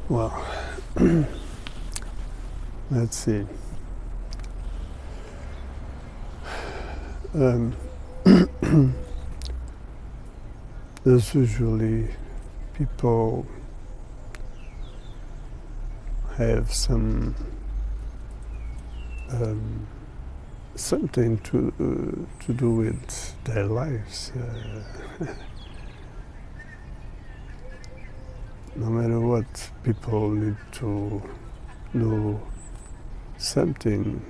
Well, let's see. Um, there's usually people have something to do with their lives. No matter what, people need to know something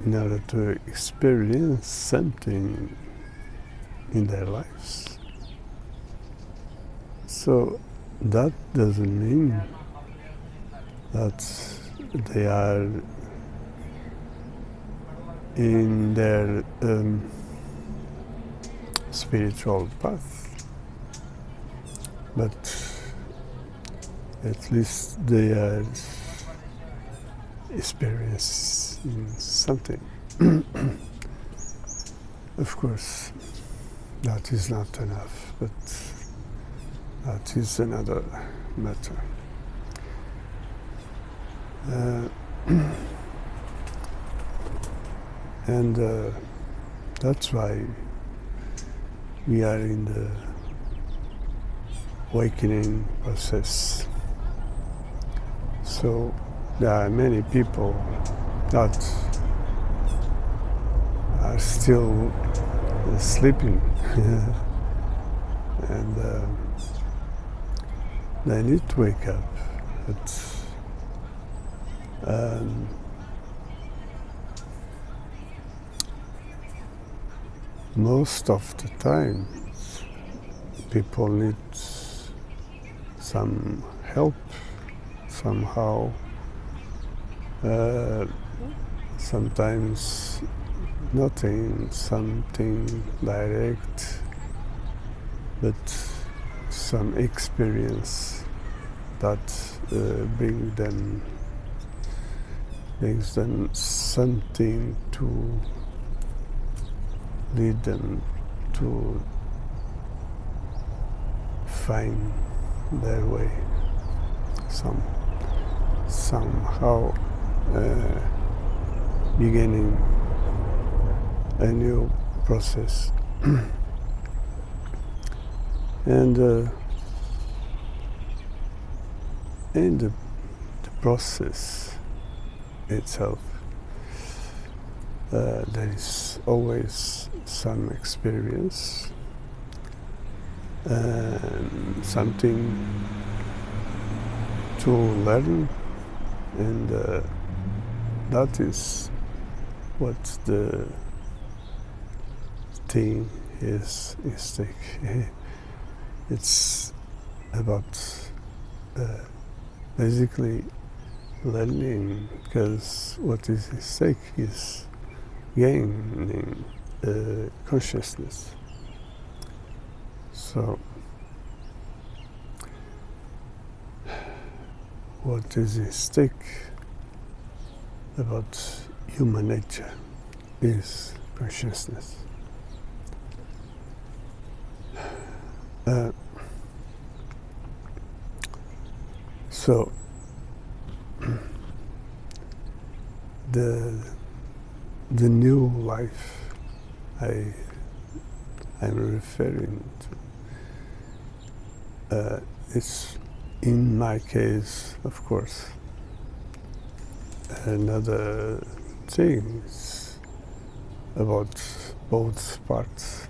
in order to experience something in their lives. So that doesn't mean that they are in their spiritual path, but at least they are experiencing something. Of course, that is not enough, but that is another matter. And that's why we are in the awakening process. So there are many people that are still sleeping and they need to wake up. But most of the time people need some help somehow. Sometimes nothing, something direct, but some experience that brings them something to lead them to find their way somehow beginning a new process. And in the process itself, there is always some experience and something to learn, and that is what the thing is in stake. It's about basically learning, because what is at stake is gaining consciousness. So what is at stake about human nature is consciousness. So the new life I'm referring to, it's in my case, of course, another thing is about both parts.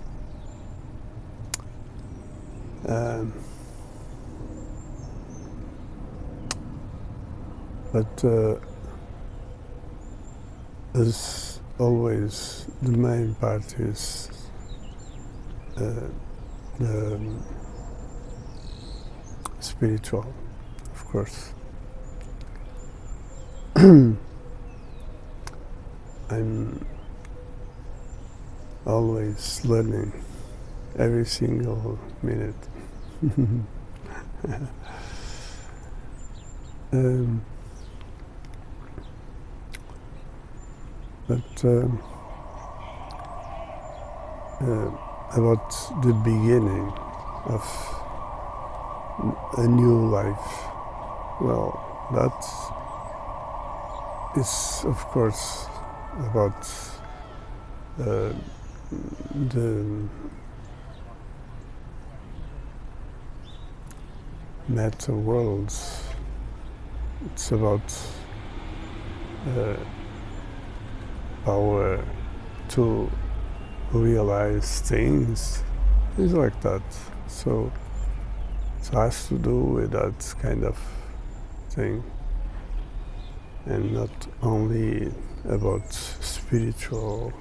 But as always, the main part is the spiritual, of course. I'm always learning every single minute. But about the beginning of a new life. Well, that is, of course, about the meta worlds. It's about power to realize things, things like that. So it has to do with that kind of thing, and not only about spiritual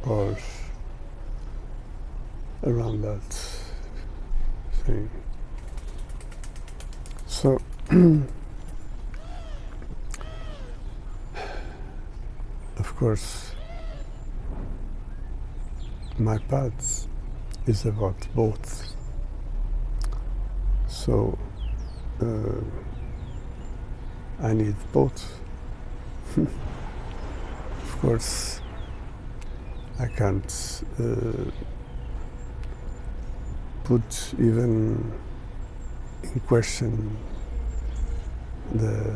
or around that thing. So of course my path is about both. So I need both. Of course I can't put even in question the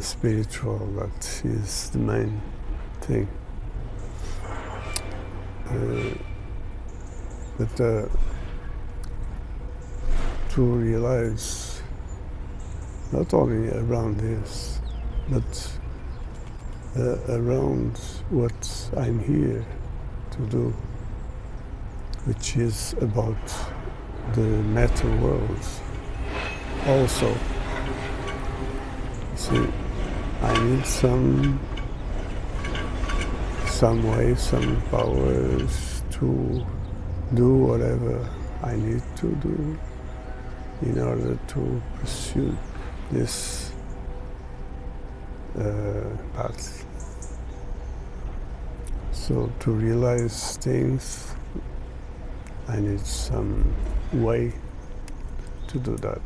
spiritual, that is the main thing. But to realize not only around this, but around what I'm here to do, which is about the meta worlds also. See, I need some way, some powers to do whatever I need to do in order to pursue this path. So to realize things, I need some way to do that.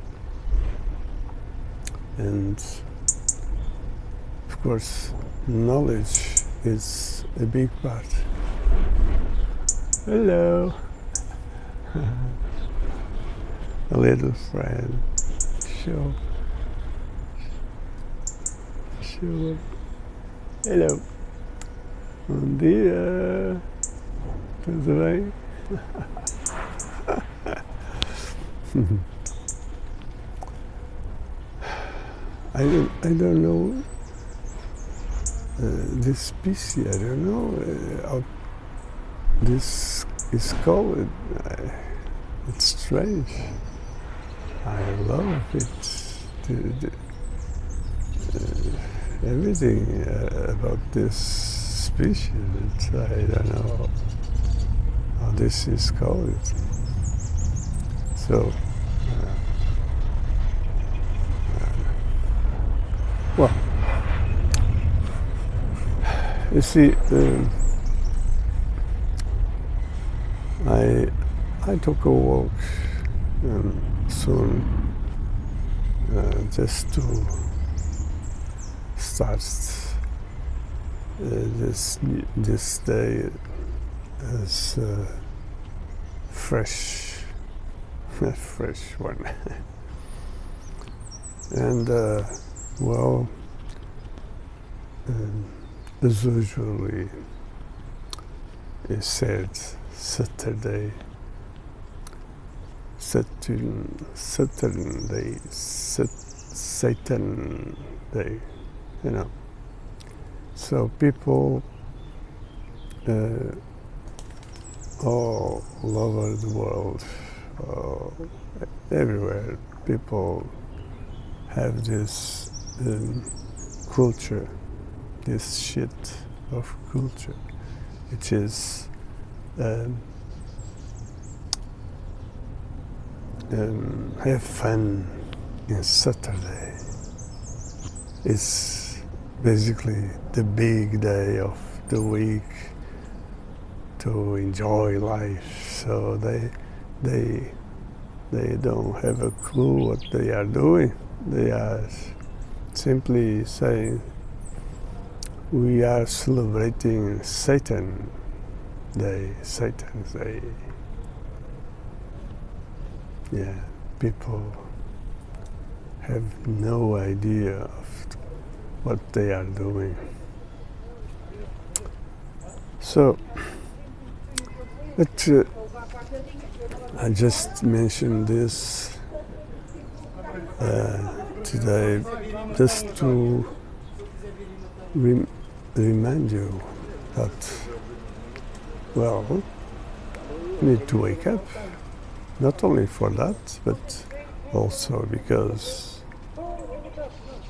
And of course, knowledge is a big part. Hello. A little friend. Show. Hello. Bom dia. Tudo bem? I don't know this species. I don't know how this is called. It's strange. I love it. Everything about this species. I don't know how this is called. So, well, you see, I took a walk soon just to start this day as fresh one. And well, as usually is said, Saturn Day, you know. So people all over the world, everywhere, people have this culture, this shit of culture, which is have fun in Saturday. It's basically the big day of the week to enjoy life. So they don't have a clue what they are doing. They are simply saying, we are celebrating Satan. Satans, people have no idea of what they are doing. So, but I just mentioned this today just to remind you that, well, you need to wake up, not only for that, but also because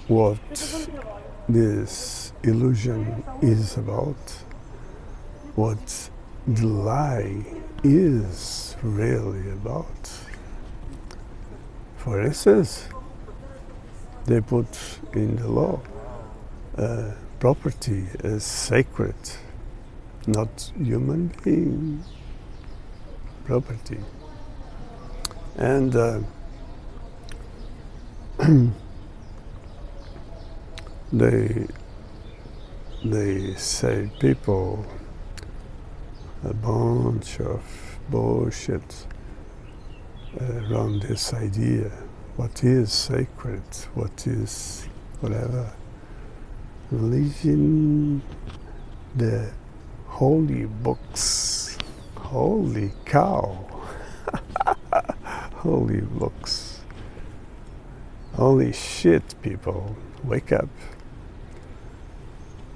what this illusion is about, what the lie is really about. For instance, they put in the law property is sacred, not human being property. And they say people a bunch of bullshit around this idea. What is sacred? What is whatever? Religion, the holy books. Holy cow. Holy books. Holy shit, people. Wake up.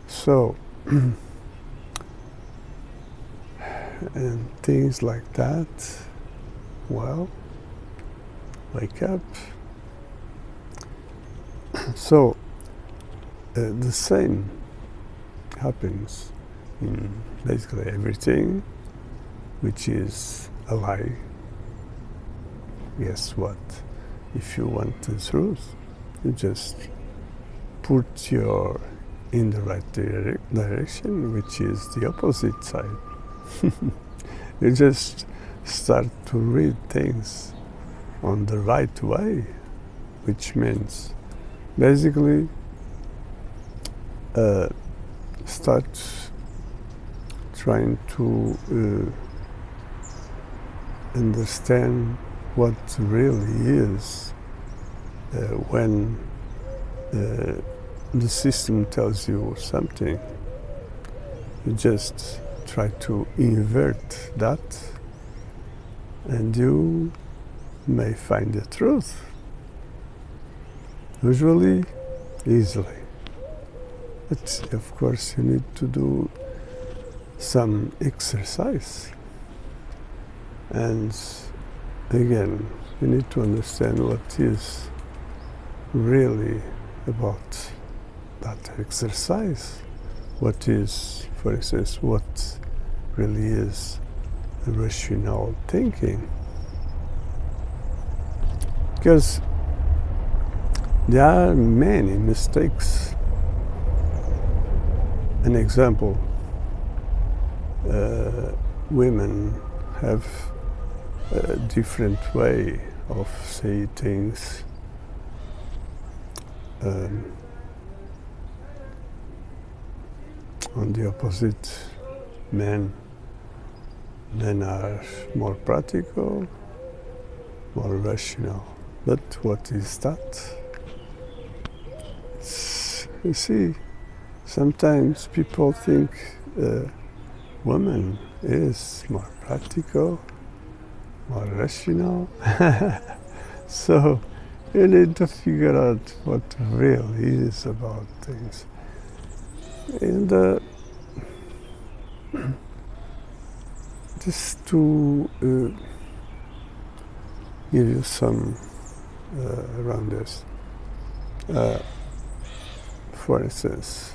So, and things like that, well, wake up. So, the same happens in basically everything which is a lie. Guess what? If you want the truth, you just put your in the right direction, which is the opposite side. You just start to read things on the right way, which means basically start trying to understand what really is when the system tells you something. You just try to invert that and you may find the truth. Usually, easily. But of course you need to do some exercise. And again, you need to understand what is really about that exercise. What is, for instance, what really is rational thinking. Because there are many mistakes. An example, women have a different way of saying things. On the opposite, men are more practical, more rational. But what is that? You see, sometimes people think woman is more practical, more rational. So you need to figure out what really is about things. And just to give you some around this. For instance,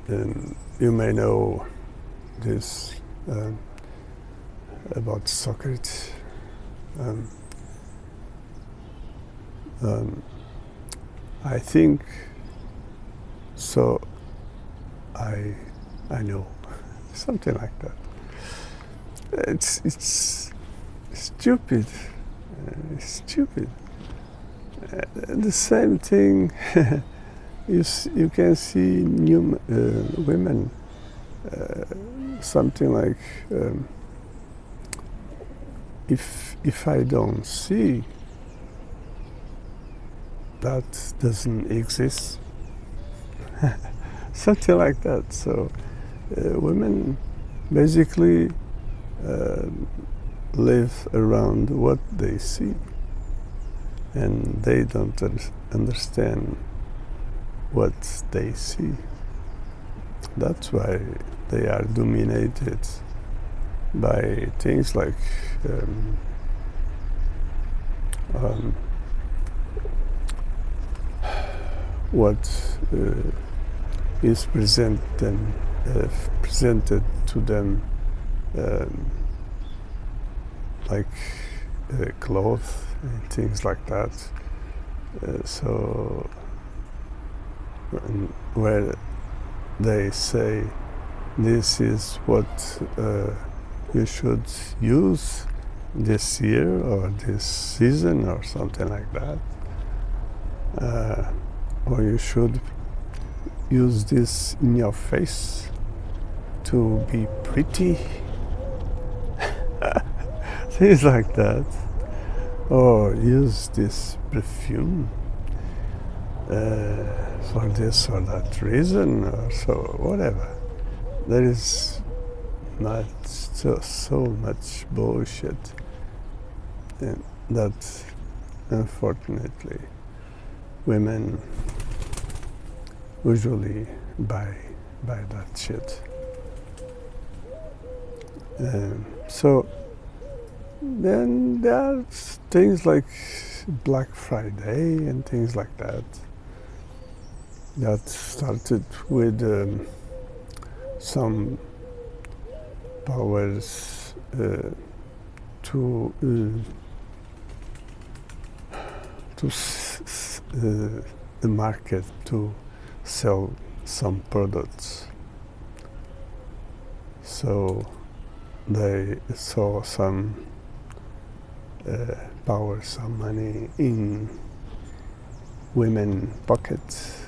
you may know this about Socrates. I think so. I know, something like that. It's stupid. Stupid. The same thing you can see new women something like if I don't see, that doesn't exist. Something like that. So women basically live around what they see, and they don't understand what they see. That's why they are dominated by things like what is presented to them, like clothes and things like that. So where they say this is what you should use this year or this season or something like that, or you should use this in your face to be pretty, things like that, or use this perfume for this or that reason, or so whatever. There is not so much bullshit that unfortunately women usually buy that shit. So then there are things like Black Friday and things like that that started with some powers to the market to sell some products. So they saw some power, some money in women pockets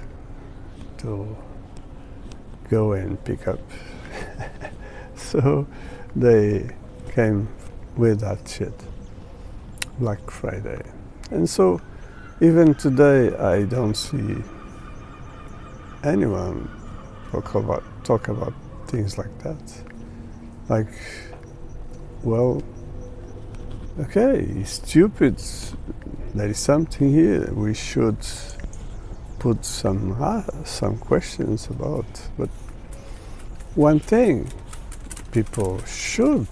to go and pick up. So they came with that shit, Black Friday. And so even today I don't see anyone talk about things like that. Like, well, okay, stupid, there is something here we should put some questions about. But one thing people should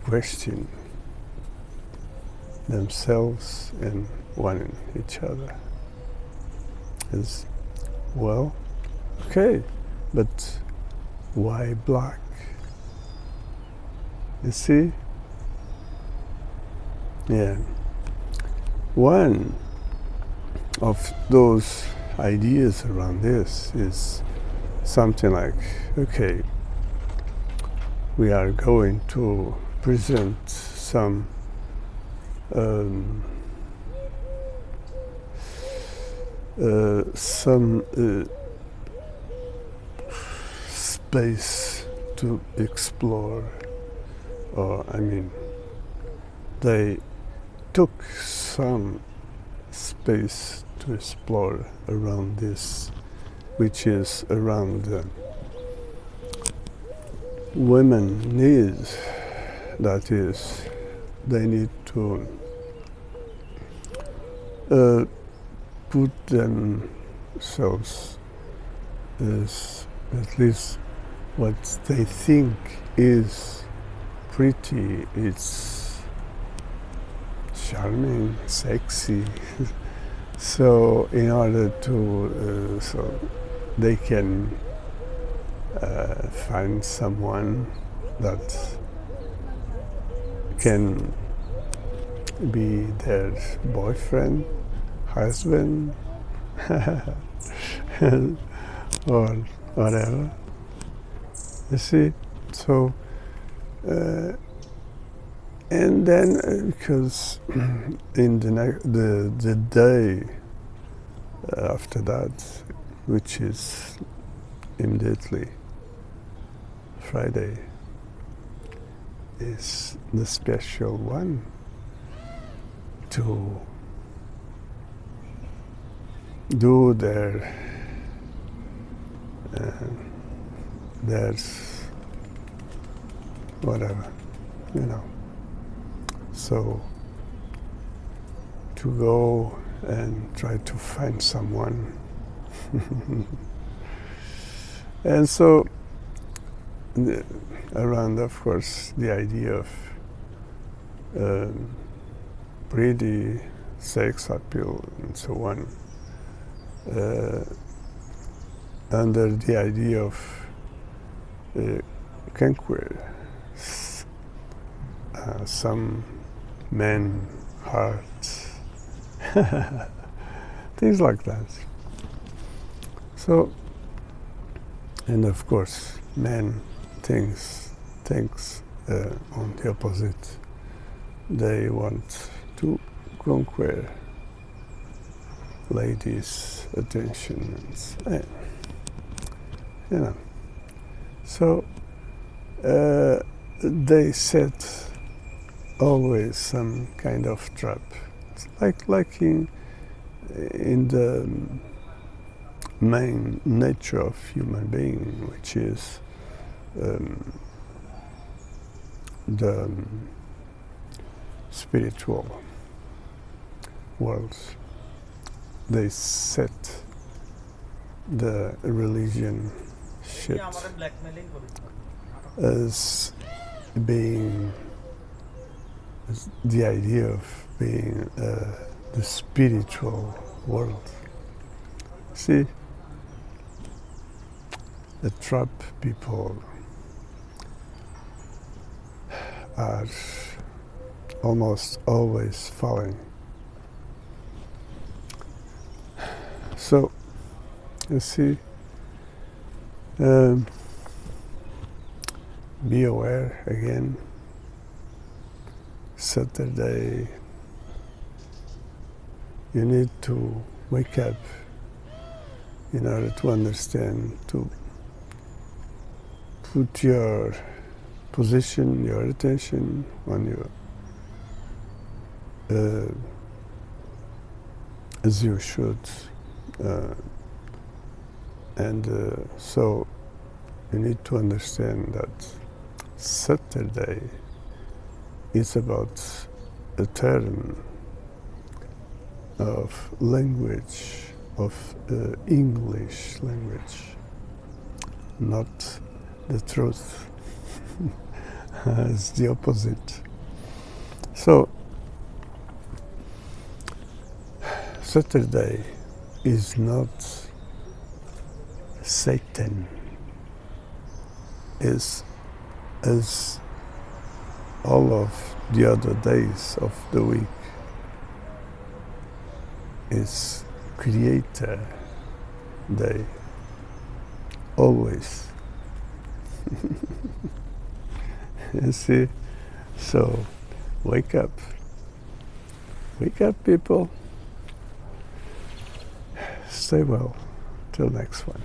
question themselves and one each other is, well, okay, but why black? You see? Yeah. One of those ideas around this is something like, okay, we are going to present some space to explore, or I mean, they took some space to explore around this, which is around women needs. That is, they need to put themselves as at least what they think is pretty, it's charming, sexy. So in order to so they can find someone that can be their boyfriend, husband, or whatever. You see, so and then because in the day after that, which is immediately. Friday is the special one to do there's whatever, you know. So to go and try to find someone. And so around, of course, the idea of pretty sex appeal and so on, under the idea of conquer some men hearts, things like that. So, and of course, men thinks on the opposite. They want to conquer ladies' attention, and you know. So they set always some kind of trap, like in the main nature of human being, which is the spiritual worlds. They set the religion shit as being the idea of being the spiritual world. See, the trap people are almost always falling. So, you see, be aware again. Saturday, you need to wake up in order to understand, to put your position, your attention on your, as you should. So you need to understand that Saturday is about a term of language, of English language, not the truth. It's the opposite. So Saturday is not Satan, is as all of the other days of the week is Creator Day, always. You see? So, wake up. Wake up, people. Stay well. Till next one.